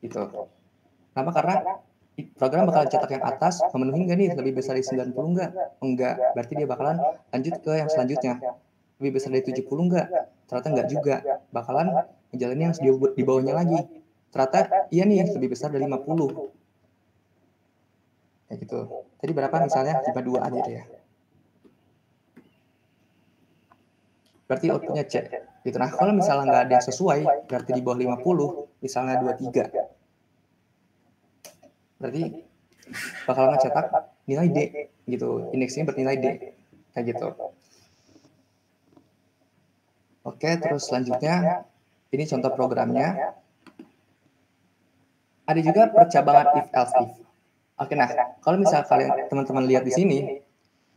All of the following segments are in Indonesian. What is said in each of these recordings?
gitu. Kenapa? Karena program bakalan cetak yang atas, memenuhi nggak nih lebih besar dari 90 nggak? Enggak, berarti dia bakalan lanjut ke yang selanjutnya. Lebih besar dari 70 nggak? Ternyata nggak juga, bakalan ngejalanin yang di bawahnya lagi. Ternyata iya nih lebih besar dari 50. Kayak gitu. Tadi berapa misalnya? 52 aja deh ya. Berarti outputnya C. Gitu. Nah, kalau misalnya nggak ada yang sesuai, berarti di bawah 50, misalnya 23. Berarti bakal ngecetak nilai D gitu, indeksnya bernilai D kayak gitu. Oke, terus selanjutnya ini contoh programnya. Ada juga percabangan if else if. Oke, nah kalau misalnya kalian teman-teman lihat di sini,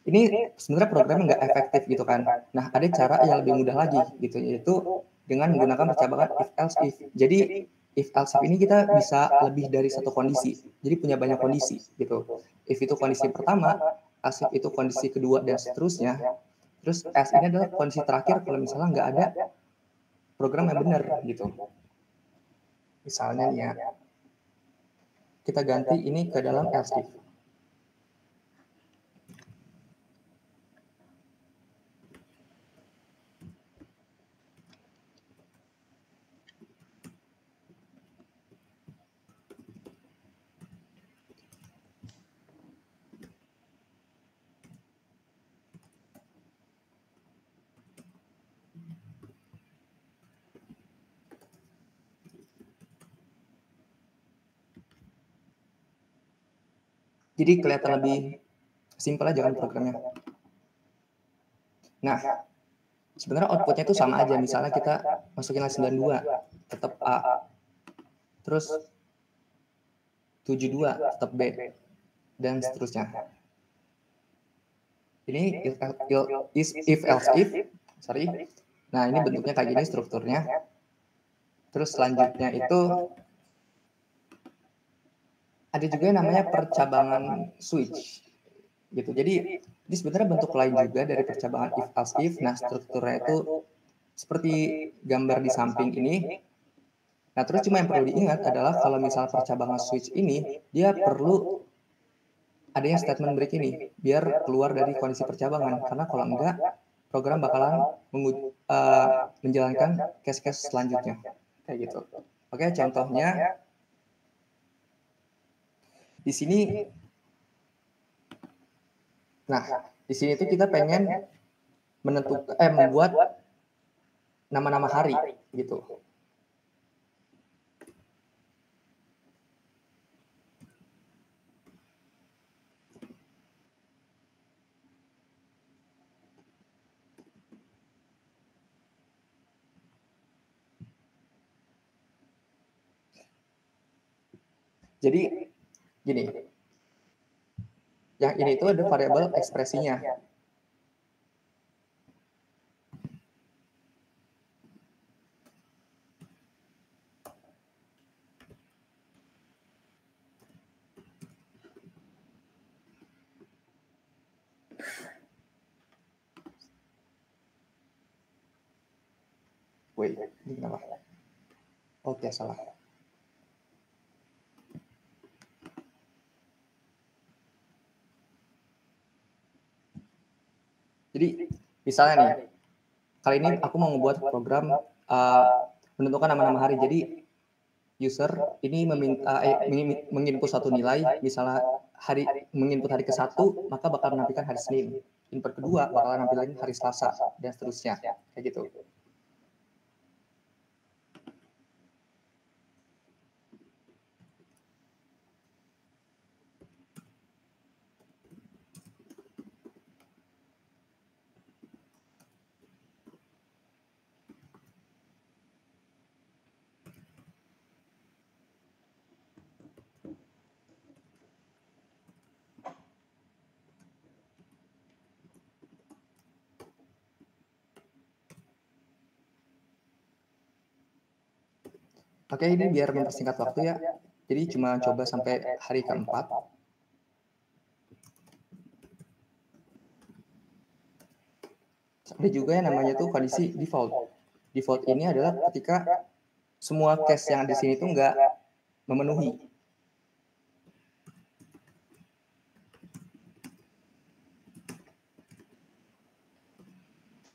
ini sebenarnya programnya nggak efektif gitu kan. Nah, ada cara yang lebih mudah lagi gitu, yaitu dengan menggunakan percabangan if else if. Jadi if else if ini kita bisa lebih dari satu kondisi. Jadi punya banyak kondisi gitu. If itu kondisi pertama, else if itu kondisi kedua dan seterusnya. Terus else ini adalah kondisi terakhir kalau misalnya nggak ada program yang benar gitu. Misalnya nih ya, kita ganti ini ke dalam else if. Jadi kelihatan lebih simpel aja kan programnya. Nah, sebenarnya outputnya itu sama aja. Misalnya kita masukin nilai 92, tetap A. Terus 72, tetap B. Dan seterusnya. Ini if else if, sorry. Nah, ini bentuknya kayak gini strukturnya. Terus selanjutnya itu ada juga yang namanya percabangan switch. Gitu. Jadi ini sebenarnya bentuk lain juga dari percabangan if else if. Nah, strukturnya itu seperti gambar di samping ini. Nah, terus cuma yang perlu diingat adalah kalau misal percabangan switch ini, dia perlu adanya statement break ini, biar keluar dari kondisi percabangan. Karena kalau enggak, program bakalan menjalankan case-case selanjutnya. Kayak gitu. Oke, contohnya di sini. Nah, di sini tuh kita pengen membuat nama-nama hari gitu. Jadi gini, yang ini itu ada variabel ekspresinya. Wait, ini kenapa? Oke, salah. Jadi, misalnya nih, kali ini aku mau membuat program menentukan nama-nama hari. Jadi, user ini menginput satu nilai, misalnya menginput hari ke-1, maka bakal menampilkan hari Senin. Input kedua bakal nampilkan hari Selasa, dan seterusnya. Kayak gitu. Oke, ini biar mempersingkat waktu ya. Jadi cuma coba sampai hari ke-4. Ada juga yang namanya tuh kondisi default. Default ini adalah ketika semua case yang ada di sini tuh nggak memenuhi.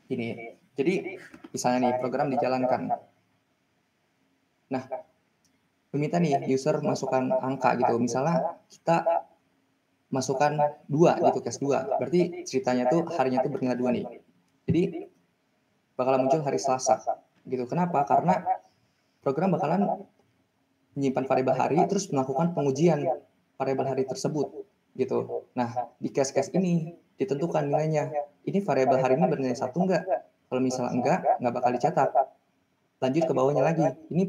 Ini, jadi misalnya nih program dijalankan. Nah, meminta nih user masukkan angka gitu. Misalnya kita masukkan 2 gitu, case 2. Berarti ceritanya tuh harinya tuh bernilai 2 nih. Jadi bakal muncul hari Selasa gitu. Kenapa? Karena program bakalan menyimpan variabel hari terus melakukan pengujian variabel hari tersebut gitu. Nah, di case-case ini ditentukan nilainya. Ini variabel hari ini bernilai 1 enggak? Kalau misalnya enggak bakal dicetak. Lanjut ke bawahnya lagi. Ini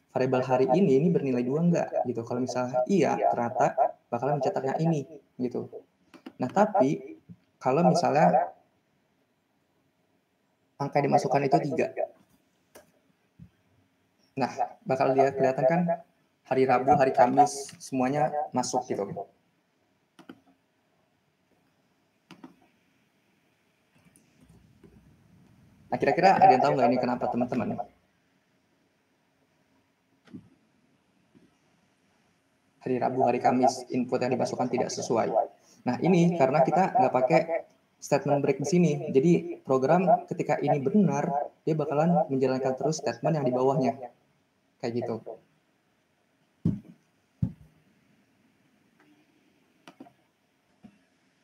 variabel hari ini bernilai 2 enggak gitu. Kalau misalnya iya, ternyata bakalan mencetak yang ini gitu. Nah, tapi kalau misalnya angka yang dimasukkan itu 3. Nah, bakal kelihatan kan hari Rabu, hari Kamis semuanya masuk gitu. Nah, kira-kira ada yang tahu nggak ini kenapa, teman-teman? Hari Rabu, hari Kamis, input yang dimasukkan tidak sesuai. Nah, ini karena kita nggak pakai statement break di sini. Jadi, program ketika ini benar, dia bakalan menjalankan terus statement yang di bawahnya. Kayak gitu.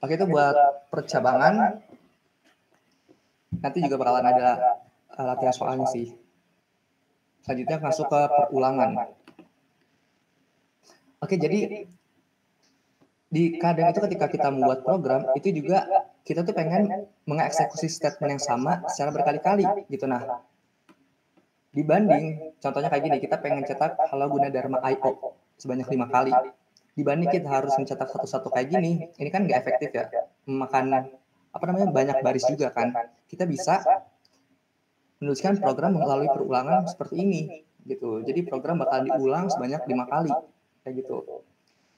Oke, itu buat percabangan. Nanti juga bakalan ada latihan soalnya sih. Selanjutnya masuk ke perulangan. Oke, jadi di kadang itu ketika kita membuat program, itu juga kita tuh pengen mengeksekusi statement yang sama secara berkali-kali gitu. Nah, dibanding, contohnya kayak gini, kita pengen cetak halo Gunadarma IO sebanyak 5 kali. Dibanding kita harus mencetak satu-satu kayak gini, ini kan nggak efektif ya. Memakan banyak baris juga kan. Kita bisa menuliskan program melalui perulangan seperti ini gitu. Jadi program bakal diulang sebanyak 5 kali kayak gitu.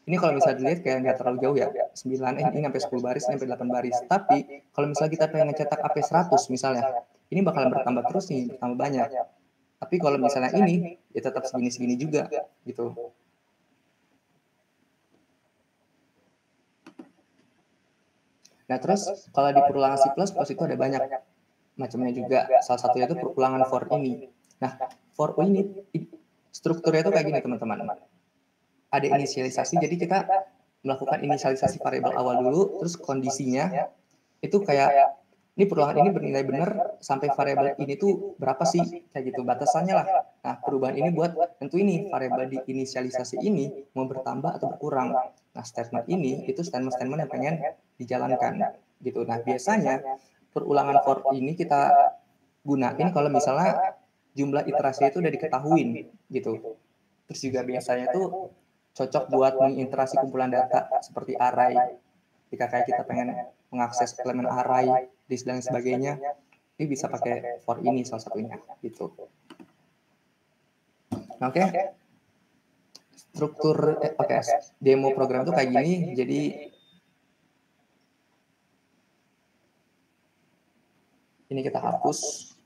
Ini kalau misalnya dilihat kayak nggak terlalu jauh ya, 9 ini sampai 10 baris, sampai 8 baris. Tapi kalau misalnya kita pengen cetak AP 100 misalnya, ini bakalan bertambah terus nih, bertambah banyak. Tapi kalau misalnya ini, ya tetap segini-segini juga gitu. Nah terus kalau di perulangan C++ itu ada banyak macamnya juga. Salah satunya itu perulangan for ini. Nah, for ini strukturnya itu kayak gini teman-teman. Ada inisialisasi, jadi kita melakukan inisialisasi variabel awal dulu, terus kondisinya itu kayak ini perulangan ini bernilai benar sampai variabel ini tuh berapa sih, kayak gitu batasannya lah. Nah, perubahan ini buat tentu ini variabel di inisialisasi ini mau bertambah atau berkurang. Nah, statement ini itu statement-statement yang pengen dijalankan gitu. Nah, biasanya perulangan for ini kita gunain kalau misalnya jumlah iterasi itu udah diketahuin gitu. Terus juga biasanya tuh cocok buat mengiterasi kumpulan data seperti array. Jika kayak kita pengen mengakses elemen array dan sebagainya, ini bisa pakai for ini salah satunya gitu. Oke. Struktur demo program itu kayak gini. Jadi ini kita hapus.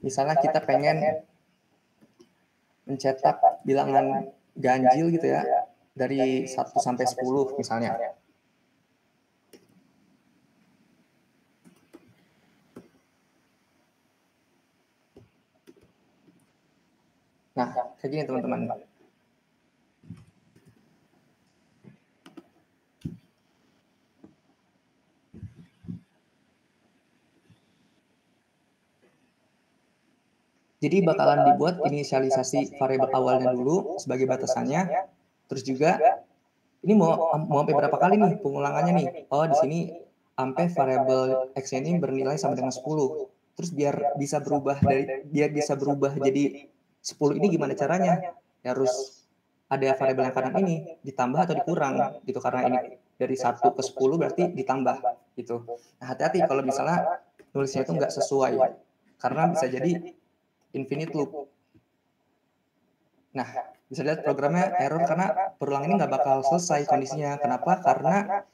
Misalnya kita pengen mencetak bilangan ganjil gitu ya, dari 1 sampai 10 misalnya. Nah, kayak gini teman-teman. Jadi bakalan dibuat inisialisasi variabel awalnya dulu sebagai batasannya. Terus juga ini mau sampai berapa kali nih pengulangannya nih? Oh, di sini sampai variabel x ini bernilai sama dengan 10. Terus biar bisa berubah jadi 10 ini gimana caranya? Ya harus ada variabel yang kanan ini ditambah atau dikurang gitu, karena ini dari 1 ke 10 berarti ditambah gitu. Nah, hati-hati kalau misalnya nulisnya itu nggak sesuai, karena bisa jadi infinite loop. Nah, bisa lihat programnya error karena perulang ini nggak bakal selesai kondisinya. Kenapa? Karena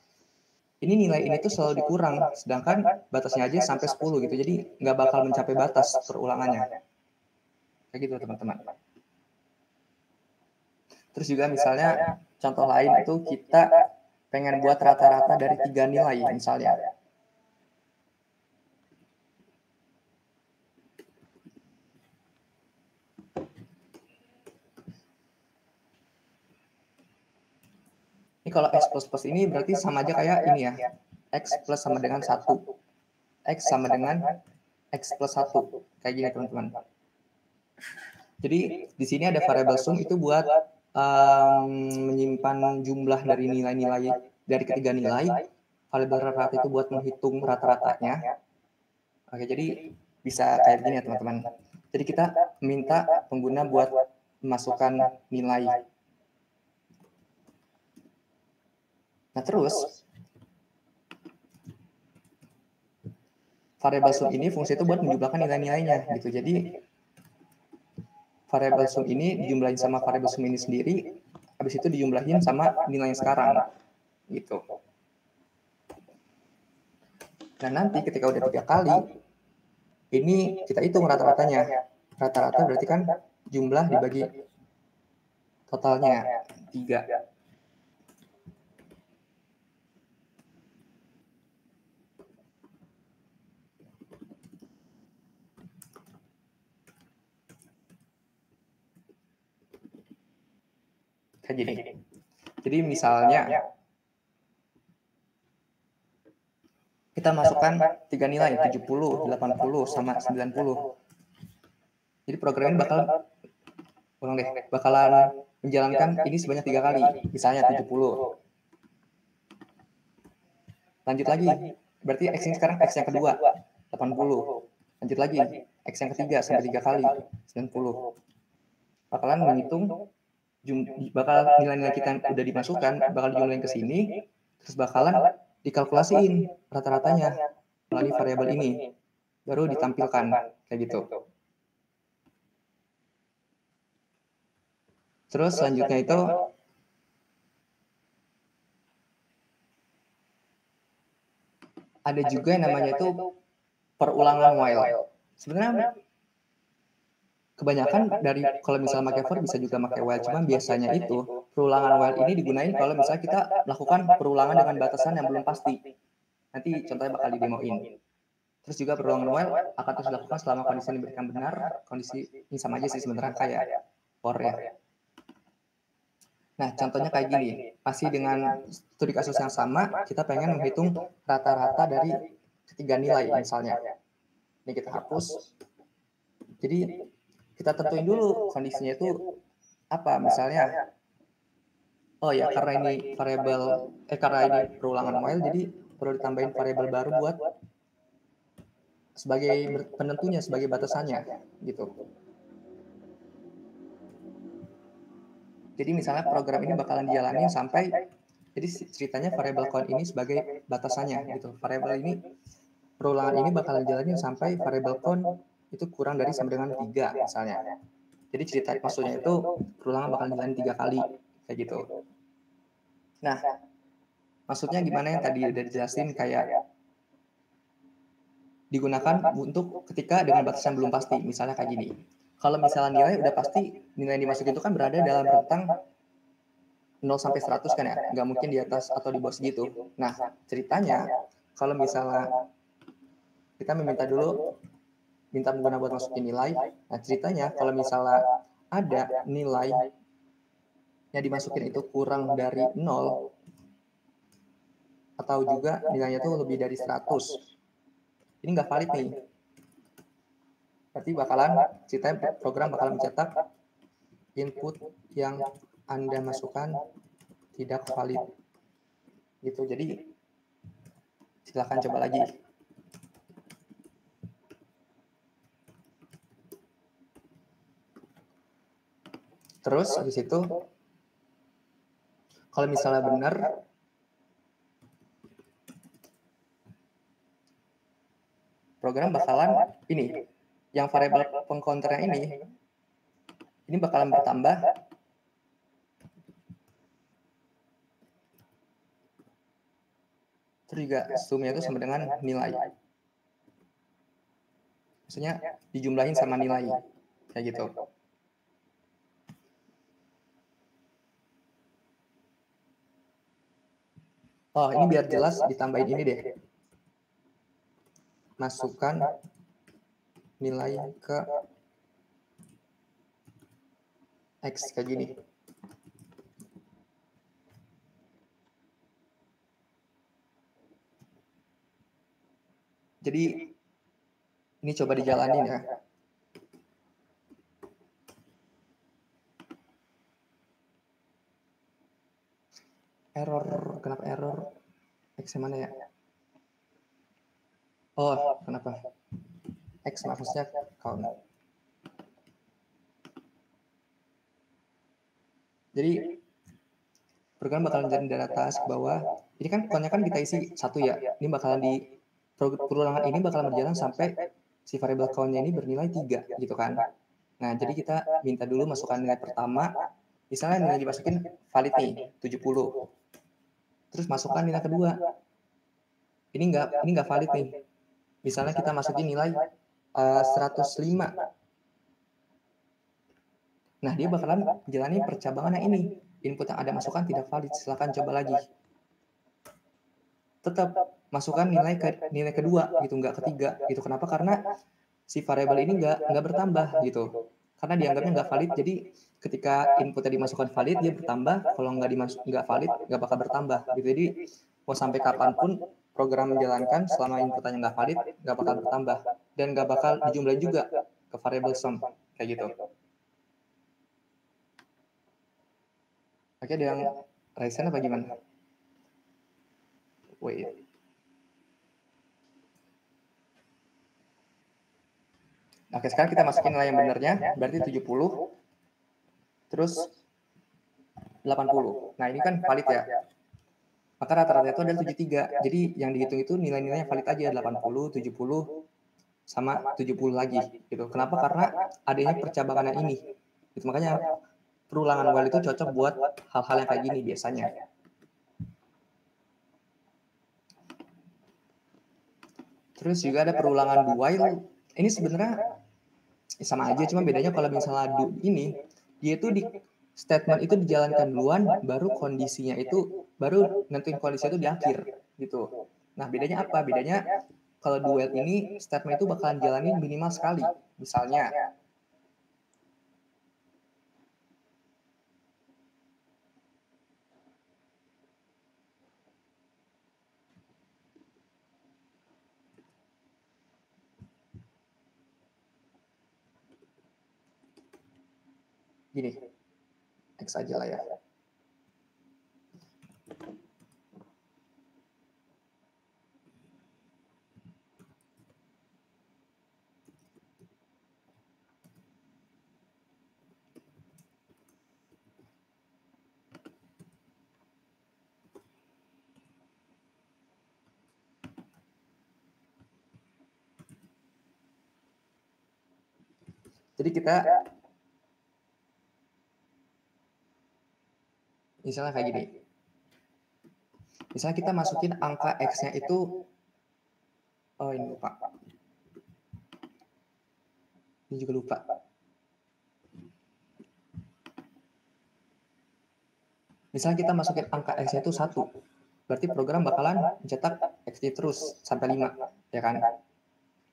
ini nilai ini tuh selalu dikurang, sedangkan batasnya aja sampai 10 gitu. Jadi nggak bakal mencapai batas perulangannya. Kayak gitu teman-teman. Terus juga misalnya contoh lain itu kita pengen buat rata-rata dari 3 nilai misalnya. Ini kalau X plus ini berarti sama aja kayak ini ya. X plus sama dengan 1. X sama dengan X plus 1. Kayak gini teman-teman. Jadi di sini ada variabel sum itu buat menyimpan jumlah dari nilai-nilai dari ketiga nilai. Variabel rata itu buat menghitung rata-ratanya. Oke, jadi bisa kayak begini ya teman-teman. Jadi kita minta pengguna buat memasukkan nilai. Nah terus variabel sum ini fungsi itu buat menjumlahkan nilai-nilainya gitu. Jadi variabel sum ini dijumlahin sama variabel sum ini sendiri, habis itu dijumlahin sama nilai yang sekarang gitu. Nah nanti ketika udah 3 kali, ini kita hitung rata-ratanya. Rata-rata berarti kan jumlah dibagi totalnya 3. Kayak gini. Jadi misalnya kita masukkan 3 nilai, 70, 80, sama 90. Jadi program ini bakalan menjalankan ini sebanyak 3 kali. Misalnya 70. Lanjut lagi. Berarti X ini sekarang X yang kedua, 80. Lanjut lagi. X yang ketiga sampai 3 kali, 90. Bakalan menghitung bakal nilai-nilai kita yang udah dimasukkan bakal dijumlahin ke sini, terus bakalan dikalkulasiin rata-ratanya melalui variabel ini, baru ditampilkan kayak gitu. Terus selanjutnya itu ada juga yang namanya itu perulangan while. Sebenarnya kebanyakan dari kalau misalnya pakai for bisa juga pakai while, cuman biasanya itu perulangan while ini digunain kalau misalnya kita melakukan perulangan dengan batasan yang belum pasti. Nanti contohnya bakal didemoin. Terus juga perulangan while akan terus dilakukan selama kondisi yang diberikan benar. Kondisi ini sama aja sih sebenarnya kayak for ya. Nah, contohnya kayak gini. Masih dengan studi kasus yang sama, kita pengen menghitung rata-rata dari ketiga nilai misalnya. Ini kita hapus. Jadi kita tentuin dulu kondisinya itu apa. Misalnya, oh ya karena ini variabel karena ini perulangan while, jadi perlu ditambahin variabel baru buat sebagai penentunya, sebagai batasannya gitu. Jadi misalnya program ini bakalan dijalanin sampai, jadi ceritanya variabel count ini sebagai batasannya gitu. Variabel ini, perulangan ini bakalan dijalanin sampai variabel count itu kurang dari sama dengan 3 misalnya. Jadi cerita maksudnya itu perulangan bakalan dijalanin 3 kali kayak gitu. Nah, maksudnya gimana yang tadi udah dijelasin kayak digunakan untuk ketika dengan batasan belum pasti, misalnya kayak gini. Kalau misalnya nilai udah pasti, nilai yang dimasukin itu kan berada dalam rentang 0 sampai 100 kan ya, nggak mungkin di atas atau di bawah segitu. Nah, ceritanya kalau misalnya kita minta pengguna buat masukin nilai, nah ceritanya kalau misalnya ada nilai yang dimasukin itu kurang dari 0, atau juga nilainya itu lebih dari 100, ini nggak valid nih. Berarti ceritanya program bakalan mencetak input yang Anda masukkan tidak valid. Gitu, jadi silakan coba lagi. Terus habis itu kalau misalnya benar, program bakalan ini yang variabel pengcounternya ini bakalan bertambah terus juga sumnya itu sama dengan nilai. Maksudnya dijumlahin sama nilai kayak gitu. Oh, ini biar jelas ditambahin ini deh. Masukkan nilai ke X kayak gini. Jadi ini coba dijalanin ya. Error, kenapa error? X mana ya? Oh, kenapa? X maksudnya count. Jadi program bakalan jadi data task bahwa ini kan countnya kan kita isi 1 ya. Ini bakalan di perulangan ini bakalan berjalan sampai si variable count-nya ini bernilai 3 gitu kan. Nah, jadi kita minta dulu masukkan nilai pertama. Misalnya nilai dimasukin valid nih, 70. Terus masukkan nilai kedua. Ini enggak valid nih. Misalnya kita masukin nilai 105. Nah, dia bakalan jalanin percabangan yang ini. Input yang ada masukkan tidak valid, silakan coba lagi. Tetap masukkan nilai kedua gitu, nggak ketiga gitu. Kenapa? Karena si variabel ini nggak bertambah gitu. Karena dianggapnya nggak valid, jadi ketika inputnya dimasukkan valid dia bertambah, kalau nggak valid nggak bakal bertambah gitu. Jadi mau sampai kapanpun program menjalankan selama inputannya nggak valid nggak bakal bertambah dan nggak bakal dijumlahin juga ke variable sum kayak gitu. Oke, ada yang raise apa gimana? Wait. Oke, sekarang kita masukin nilai yang benernya, berarti 70, terus 80. Nah, ini kan valid ya. Maka rata-rata itu adalah 73. Jadi yang dihitung itu nilai-nilai yang valid aja, 80, 70, sama 70 lagi. Gitu. Kenapa? Karena adanya percabangan yang ini. Gitu. Makanya perulangan while itu cocok buat hal-hal yang kayak gini biasanya. Terus juga ada perulangan do while. Ini sebenarnya sama aja, cuma bedanya kalau misalnya do ini, dia itu di statement itu dijalankan duluan, baru kondisinya itu, baru nentuin kondisi itu di akhir, gitu. Nah, bedanya apa? Bedanya kalau do while ini, statement itu bakalan jalanin minimal sekali. Misalnya, gini, X aja lah ya. Jadi kita misalnya kayak gini. Misalnya kita masukin angka X-nya itu, oh ini lupa. Ini juga lupa. Misalnya kita masukin angka X-nya itu 1. Berarti program bakalan mencetak X-nya terus sampai 5, ya kan?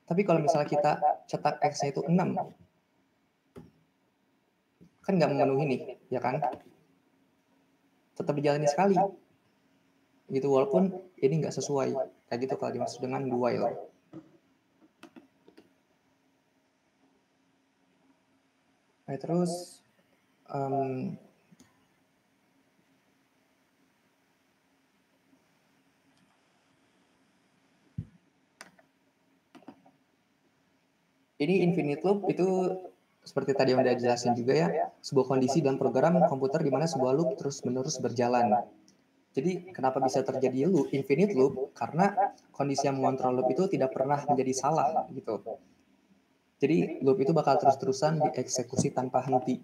Tapi kalau misalnya kita cetak X-nya itu 6, kan nggak memenuhi nih, ya kan? Tetap dijalani sekali. Gitu, walaupun ini nggak sesuai. Kayak gitu kalau dimaksud dengan do while. Nah, terus ini infinite loop itu seperti tadi yang udah dijelasin juga ya, sebuah kondisi dalam program komputer di mana sebuah loop terus-menerus berjalan. Jadi kenapa bisa terjadi loop, infinite loop? Karena kondisi yang mengontrol loop itu tidak pernah menjadi salah gitu. Jadi loop itu bakal terus-terusan dieksekusi tanpa henti.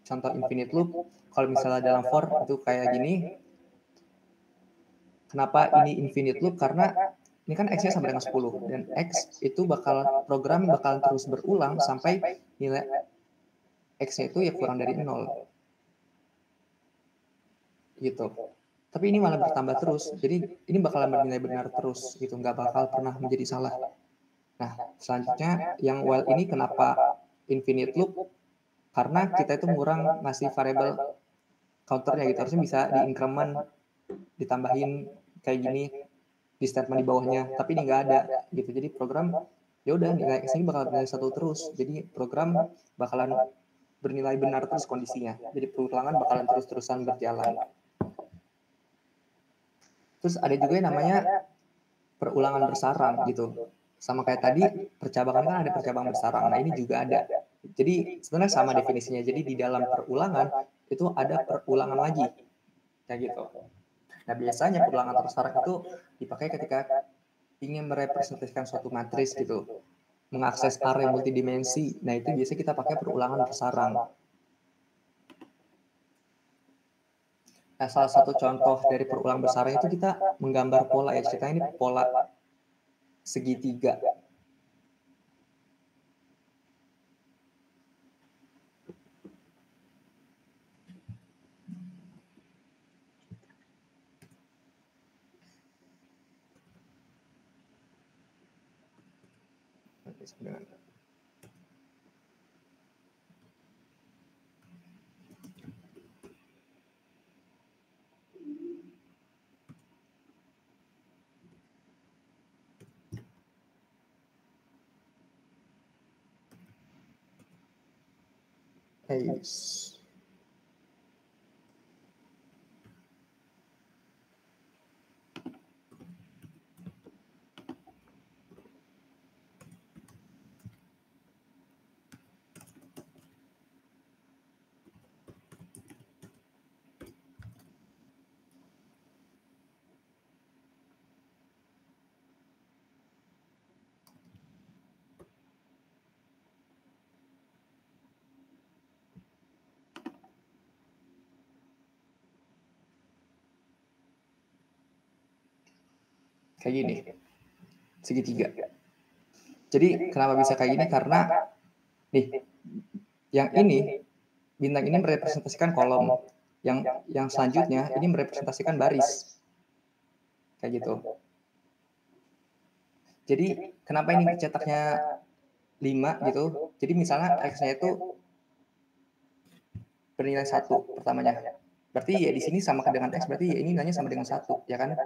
Contoh infinite loop, kalau misalnya dalam for itu kayak gini. Kenapa ini infinite loop? Karena ini kan X-nya sampai dengan 10, dan X itu program bakal terus berulang sampai nilai X-nya itu ya kurang dari 0. Gitu. Tapi ini malah bertambah terus. Jadi ini bakalan bernilai benar terus gitu, nggak bakal pernah menjadi salah. Nah, selanjutnya yang while ini kenapa infinite loop? Karena kita itu ngurang ngasih variabel counternya gitu. Harusnya bisa di increment ditambahin kayak gini di statement di bawahnya, tapi ini nggak ada gitu. Jadi program ya udah nilai x ini bakal bernilai satu terus. Jadi program bakalan bernilai benar terus kondisinya. Jadi perulangan bakalan terus-terusan berjalan. Terus ada juga yang namanya perulangan bersarang gitu. Sama kayak tadi, percabangan kan ada percabang bersarang. Nah, ini juga ada. Jadi sebenarnya sama definisinya. Jadi di dalam perulangan itu ada perulangan lagi. Kayak gitu. Nah, biasanya perulangan bersarang itu dipakai ketika ingin merepresentasikan suatu matris gitu. Mengakses array multidimensi. Nah, itu biasanya kita pakai perulangan bersarang. Nah, salah satu contoh dari perulang bersarang itu kita menggambar pola ya. Ceritanya ini pola segitiga. Eish. Kayak gini, segitiga. Jadi kenapa bisa kayak gini? Karena nih, yang ini bintang ini merepresentasikan kolom, yang selanjutnya ini merepresentasikan baris, kayak gitu. Jadi kenapa ini cetaknya 5 gitu? Jadi misalnya x-nya itu bernilai 1 pertamanya. Berarti ya di sini sama dengan x, berarti ya ini nilainya sama dengan 1, ya kan?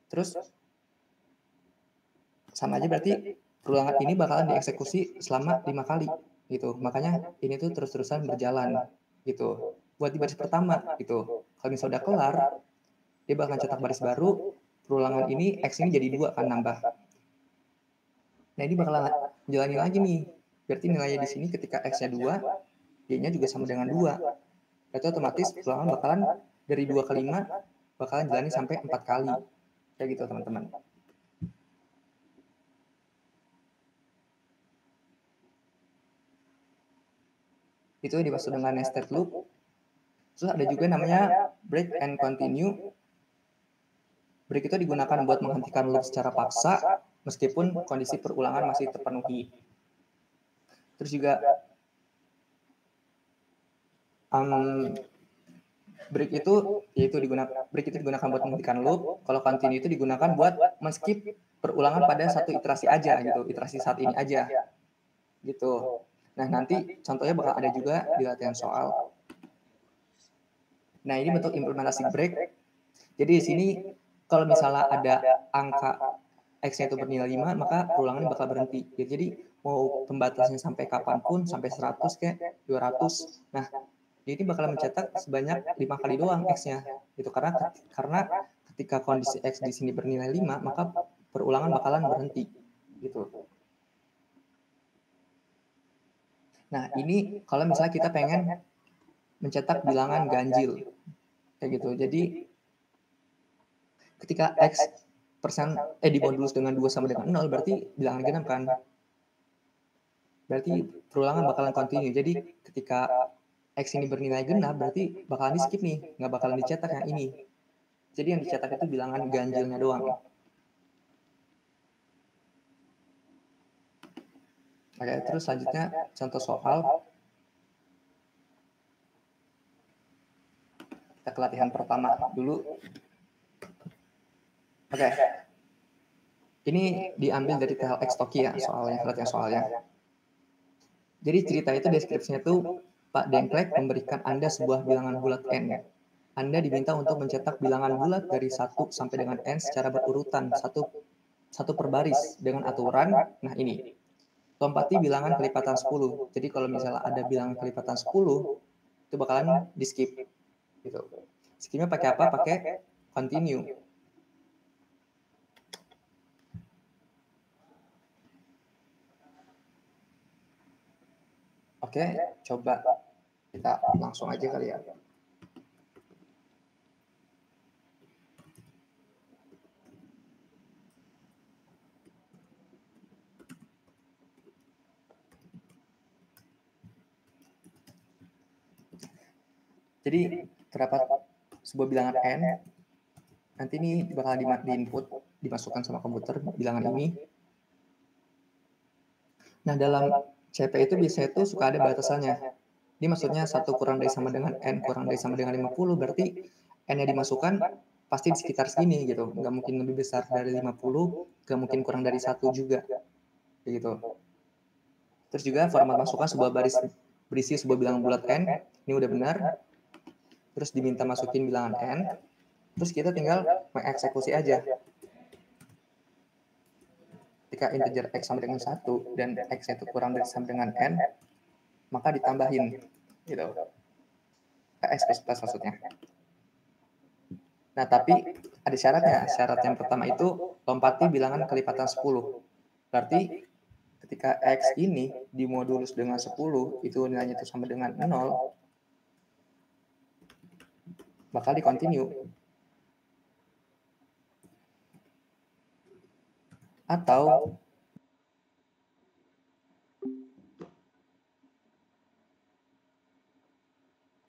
Terus sama aja berarti perulangan ini bakalan dieksekusi selama 5 kali gitu. Makanya ini tuh terus-terusan berjalan gitu. Buat di baris pertama gitu. Kalau misalnya udah kelar, dia bakal cetak baris baru, perulangan ini X ini jadi 2 kan nambah. Nah, ini bakalan jalani lagi nih. Berarti nilainya di sini ketika X-nya 2, Y-nya juga sama dengan 2. Berarti otomatis perulangan bakalan dari 2 ke 5 bakalan jalani sampai 4 kali. Kayak gitu, teman-teman. Itu dimaksud dengan nested loop. Terus ada juga namanya break and continue. Break itu digunakan buat menghentikan loop secara paksa meskipun kondisi perulangan masih terpenuhi. Terus juga break itu digunakan buat menghentikan loop. Kalau continue itu digunakan buat men-skip perulangan pada satu iterasi aja gitu, iterasi saat ini aja gitu. Nah, nanti contohnya bakal ada juga di latihan soal. Nah, ini bentuk implementasi break. Jadi di sini kalau misalnya ada angka X-nya itu bernilai 5, maka perulangan bakal berhenti. Jadi mau pembatasnya sampai kapanpun, sampai 100 kayak 200. Nah, ini bakal mencetak sebanyak 5 kali doang X-nya. Gitu. Karena ketika kondisi X di sini bernilai 5, maka perulangan bakalan berhenti. Gitu. Nah, ini kalau misalnya kita pengen mencetak bilangan ganjil. Kayak gitu. Jadi ketika X persen dimodulus dengan 2 sama dengan 0, berarti bilangan genap kan. Berarti perulangan bakalan continue. Jadi ketika X ini bernilai genap, berarti bakalan di skip nih, nggak bakalan dicetak yang ini. Jadi yang dicetak itu bilangan ganjilnya doang. Oke, terus selanjutnya contoh soal. Kita ke latihan pertama dulu. Oke. Ini diambil dari TLX Toki ya, soalnya. Jadi cerita itu deskripsinya itu Pak Dengklek memberikan Anda sebuah bilangan bulat N. Anda diminta untuk mencetak bilangan bulat dari 1 sampai dengan N secara berurutan, satu per baris dengan aturan, nah ini, lompati bilangan kelipatan 10. Jadi kalau misalnya ada bilangan kelipatan 10, itu bakalan di-skip. Gitu. Skipnya pakai apa? Pakai continue. Oke, coba kita langsung aja kali ya. Jadi terdapat sebuah bilangan N, nanti ini bakal di-input, dimasukkan sama komputer bilangan ini. Nah dalam CP itu biasanya itu suka ada batasannya. Ini maksudnya 1 kurang dari sama dengan N kurang dari sama dengan 50, berarti N-nya dimasukkan pasti di sekitar segini gitu. Nggak mungkin lebih besar dari 50, nggak mungkin kurang dari 1 juga. Gitu. Terus juga format masukan sebuah baris berisi sebuah bilangan bulat N, ini udah benar. Terus diminta masukin bilangan N, terus kita tinggal mengeksekusi aja. Ketika integer X sama dengan 1 dan X itu kurang dari sama dengan N, maka ditambahin. Gitu. X plus maksudnya. Nah, tapi ada syaratnya. Syarat yang pertama itu lompati bilangan kelipatan 10. Berarti ketika X ini dimodulus dengan 10, itu nilainya itu sama dengan 0, bakal di-continue. Atau